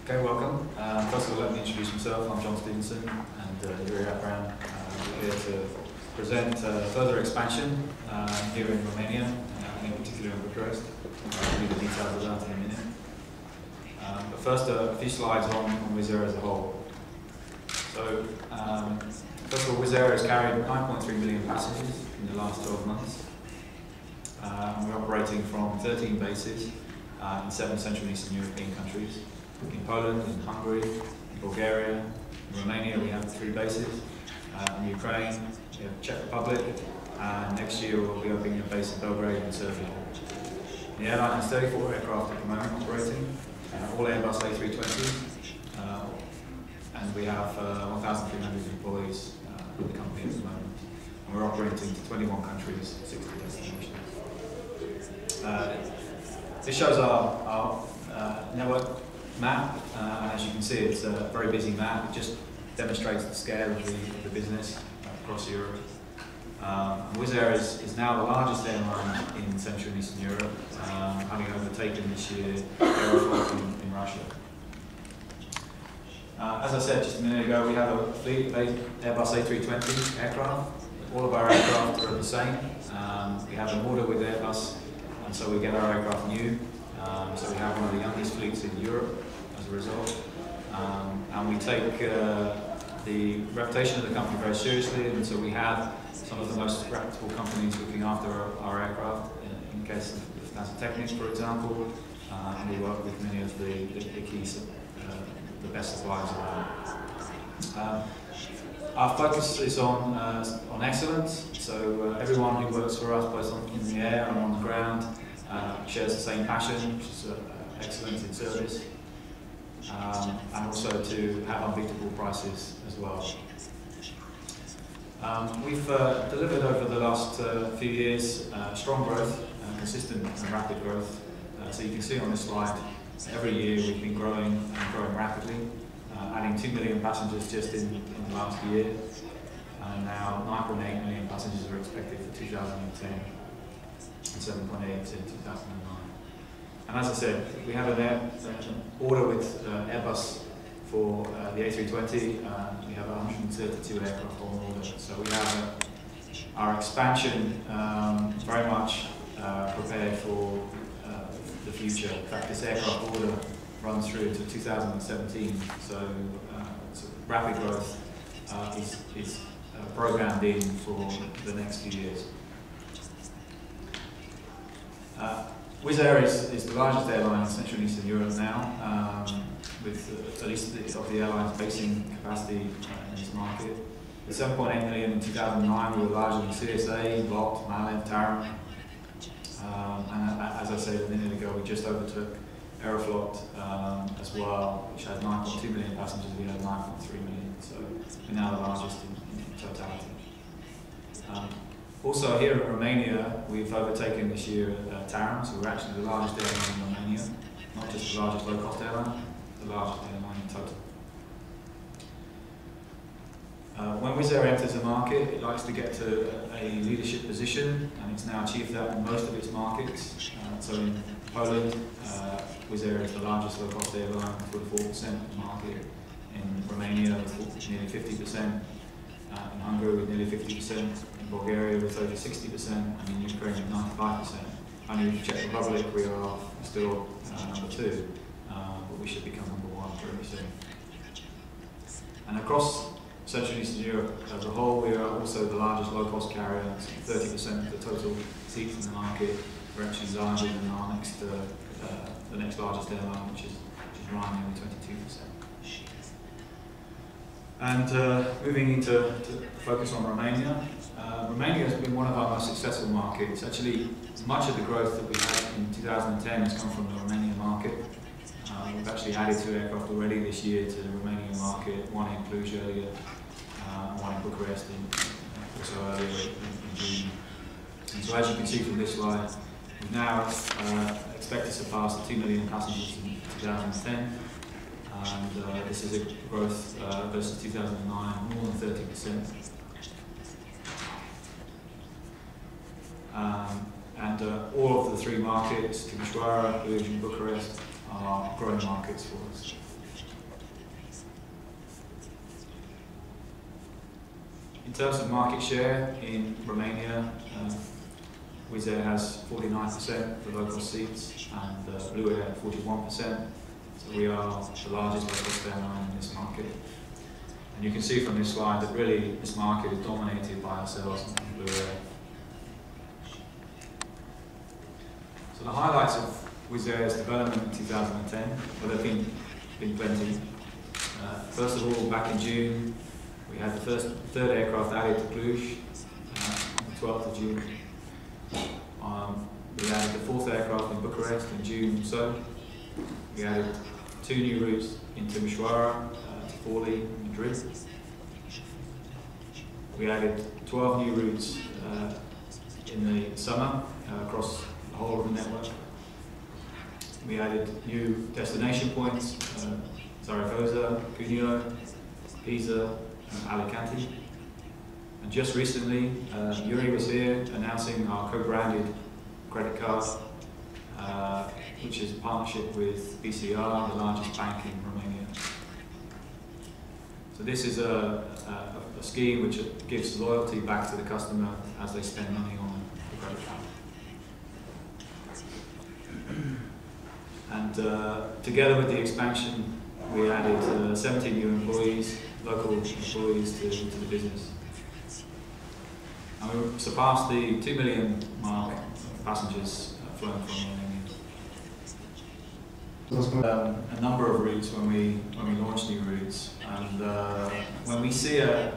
Okay, welcome. First of all, let me introduce myself. I'm John Stephenson and Gyorgy Abran. We're here to present further expansion here in Romania, in particular in Bucuresti. I'll give you the details of that in a minute. But first, a few slides on Wizz Air as a whole. So, first of all, Wizz Air has carried 9.3 million passengers in the last 12 months. We're operating from 13 bases in 7 Central and Eastern European countries. In Poland, in Hungary, in Bulgaria, in Romania we have 3 bases, in Ukraine, we have Czech Republic, and next year we'll be opening a base in Belgrade and Serbia. The airline has 34 aircraft at the moment operating, all Airbus A320s, and we have 1,300 employees in the company at the moment. And we're operating to 21 countries, 60 destinations. This shows our network map, and as you can see, it's a very busy map. It just demonstrates the scale of the business across Europe. Wizz Air is now the largest airline in Central and Eastern Europe, having overtaken this year Aeroflot in Russia. As I said just a minute ago, we have a fleet of Airbus A320 aircraft. All of our aircraft are the same. We have an order with Airbus, and so we get our aircraft new. So we have one of the youngest fleets in Europe as a result, and we take the reputation of the company very seriously, and so we have some of the most reputable companies looking after our aircraft in case of Technics, for example, and we work with many of the key, the best suppliers around. Our focus is on excellence, so everyone who works for us, both in the air and on the ground, shares the same passion, which is excellence in service, and also to have unbeatable prices as well. We've delivered over the last few years strong growth, consistent and rapid growth. So you can see on this slide, every year we've been growing and growing rapidly, adding 2 million passengers just in the last year, and now 9.8 million passengers are expected for 2010. And 7.8 in 2009. And as I said, we have an order with Airbus for the A320. We have 132 aircraft on order. So we have our expansion very much prepared for the future. In fact, this aircraft order runs through to 2017. So rapid growth is programmed in for the next few years. Wizz Air is the largest airline in Central and Eastern Europe now, with at least of the airlines basing capacity in this market. With 7.8 million in 2009, we were larger than CSA, VOT, Male, Tarom. And as I said a minute ago, we just overtook Aeroflot as well, which has 9.2 million passengers. We have 9.3 million, so we're now the largest in totality. Also here in Romania, we've overtaken this year Tarom, so we're actually the largest airline in Romania, not just the largest low-cost airline, the largest airline in total. When Wizz Air enters a market, it likes to get to a leadership position, and it's now achieved that in most of its markets. So in Poland, Wizz Air is the largest low-cost airline with 44% of the market. In Romania, with nearly 50%. In Hungary, with nearly 50%. In Bulgaria, with over 60%. And in Ukraine, with 95%. And in the Czech Republic, we are still number 2, but we should become number 1 very soon. And across Central and Eastern Europe as a whole, we are also the largest low-cost carrier. 30% of the total seats in the market. We're actually larger than our next, the next largest airline, which is Ryanair, with 22%. And moving into focus on Romania. Romania has been one of our most successful markets. Actually, much of the growth that we had in 2010 has come from the Romanian market. We've actually added 2 aircraft already this year to the Romanian market, one in Cluj earlier, one in Bucuresti, also earlier in June. And so as you can see from this slide, we now expect to surpass the 2 million passengers in 2010. And this is a growth versus 2009, more than 30%. And all of the 3 markets, Timișoara, Cluj and Bucharest, are growing markets for us. In terms of market share in Romania, Wizz Air has 49% of the local seats and Blue Air 41%. So we are the largest low-cost airline in this market. And you can see from this slide that really this market is dominated by ourselves and Blue Air. So the highlights of Wizz Air's development in 2010, well, there have been plenty. First of all, back in June, we had the third aircraft added to Cluj on the 12th of June. We added the fourth aircraft in Bucuresti in June also. We added 2 new routes into Timișoara, to Forli, and Madrid. We added 12 new routes in the summer across the whole of the network. We added new destination points, Zaragoza, Cuneo, Pisa, and Alicante. And just recently, Gyorgy was here announcing our co-branded credit card, which is a partnership with BCR, the largest bank in Romania. So this is a scheme which gives loyalty back to the customer as they spend money on the credit card. And together with the expansion, we added 17 new employees, local employees to the business. And we surpassed the 2 million mark of passengers flown from Romania. A number of routes when we launch new routes, and when we see a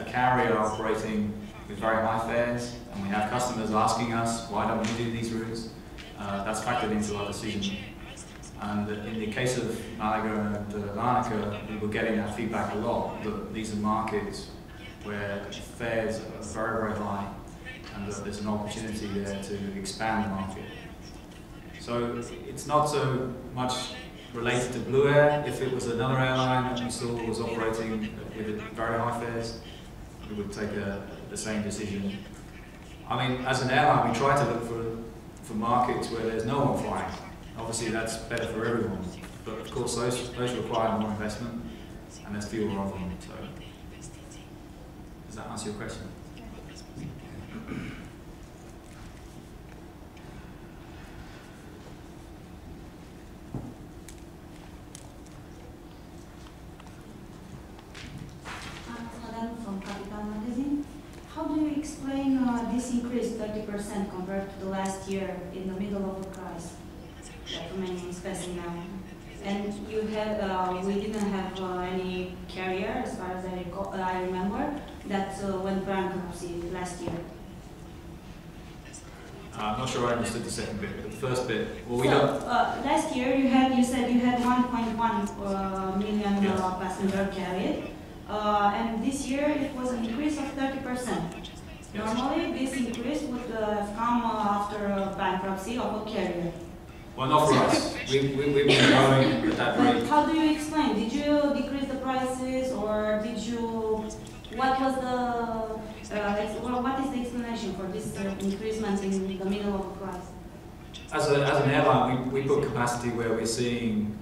carrier operating with very high fares, and we have customers asking us why don't we do these routes, that's factored into our decision. And in the case of Malaga and Larnaca, we were getting that feedback a lot, that these are markets where fares are very, very high, and that there's an opportunity there to expand the market. So it's not so much related to Blue Air. If it was another airline that we saw was operating with very high fares, we would take the same decision. I mean, as an airline, we try to look for markets where there's no one flying. Obviously, that's better for everyone. But of course, those require more investment, and there's fewer of them. So, does that answer your question? How do you explain this increase 30% compared to the last year in the middle of the crisis that Romania is facing now? And you had, we didn't have any carrier, as far as I remember, that went bankrupt last year. I'm not sure I understood the second bit, but the first bit, well, we so, don't. Last year you said you had 1.1 million passenger carried. And this year it was an increase of 30%. Yes. Normally this increase would come after a bankruptcy of a carrier. Well, not for us. We've been growing at that rate. But how do you explain? Did you decrease the prices, or did you? What was the? What is the explanation for this increasement in the middle of the crisis? As an airline, we put capacity where we're seeing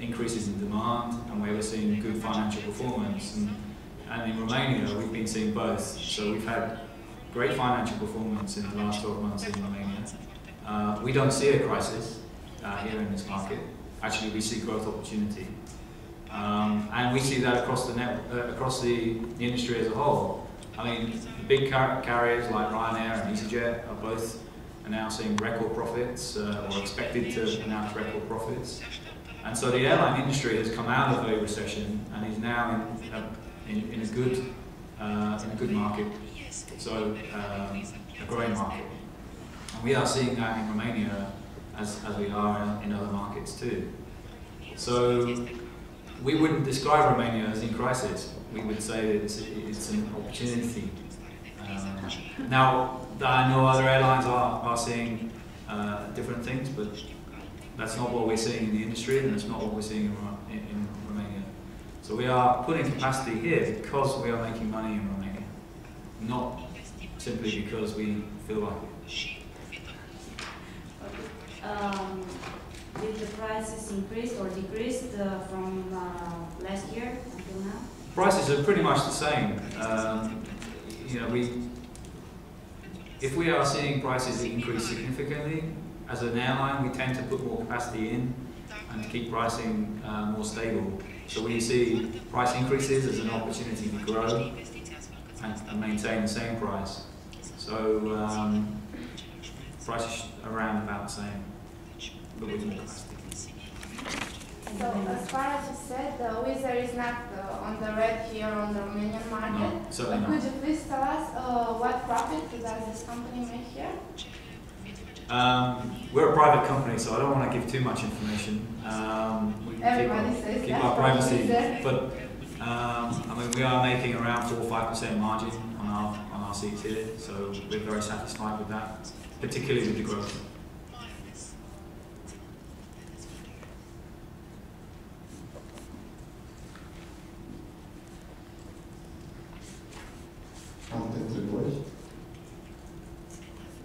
increases in demand and where we're seeing good financial performance. And in Romania, we've been seeing both. So we've had great financial performance in the last 12 months in Romania. We don't see a crisis here in this market. Actually, we see growth opportunity. And we see that across the industry as a whole. I mean, big carriers like Ryanair and EasyJet are both announcing record profits, or expected to announce record profits. And so the airline industry has come out of a recession and is now in a good market, so a growing market. And we are seeing that in Romania as we are in other markets too. So we wouldn't describe Romania as in crisis. We would say that it's an opportunity. Now, I know other airlines are seeing different things, but that's not what we're seeing in the industry, and it's not what we're seeing in Romania. So we are putting capacity here because we are making money in Romania, not simply because we feel like it. Did the prices increase or decreased from last year until now? Prices are pretty much the same. You know, if we are seeing prices increase significantly, as an airline, we tend to put more capacity in and keep pricing more stable. So we see price increases as an opportunity to grow and maintain the same price. So prices around about the same, but with more capacity. So, as far as you said, Wizz Air is not on the red here on the Romanian market. No, certainly not. Could you please tell us what profit does this company make here? We're a private company, so I don't want to give too much information. Everybody says keep that. our privacy, but I mean, we are making around 4 or 5% margin on our seats here, so we're very satisfied with that, particularly with the growth.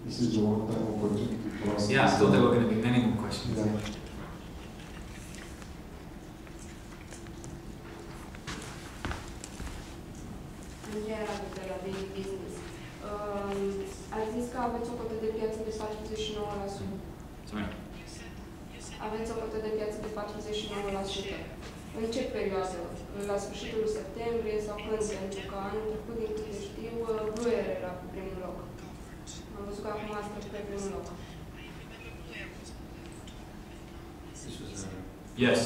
This is the one-time opportunity for us. Yeah, I thought there were going to be many more questions. Yeah. Ați zis că aveți o cotă de piață de 49%. Sorry. Aveți o cotă de piață de 49%. În ce perioadă? La sfârșitul septembrie sau când? Pentru că anul trecut, din câte știu, Blue Air era pe primul loc. Am văzut că acum asta pe primul loc. Yes,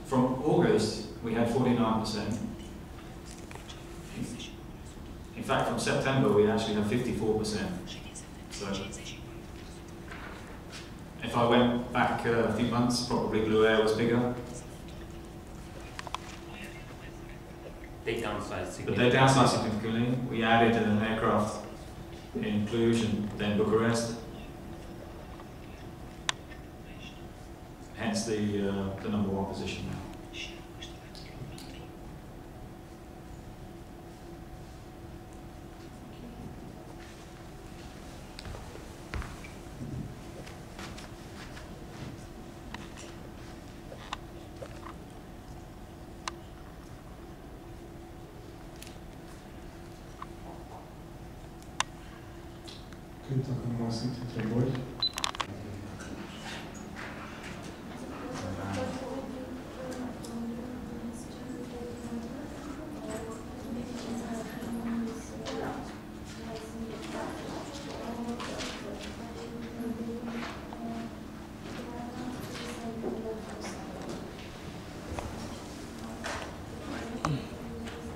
from August we had 49%. In fact, from September we actually have 54%. So, if I went back a few months, probably Blue Air was bigger. They downsized But significantly. they downsized significantly. We added an aircraft in Cluj and then Bucuresti. Hence the number 1 position now. Cred că nu mai sunt întrebări.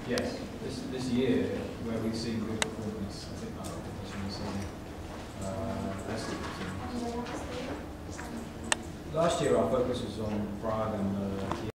Yes, this year where we see good performance, I think our competition is less good. Last year our focus was on Prague and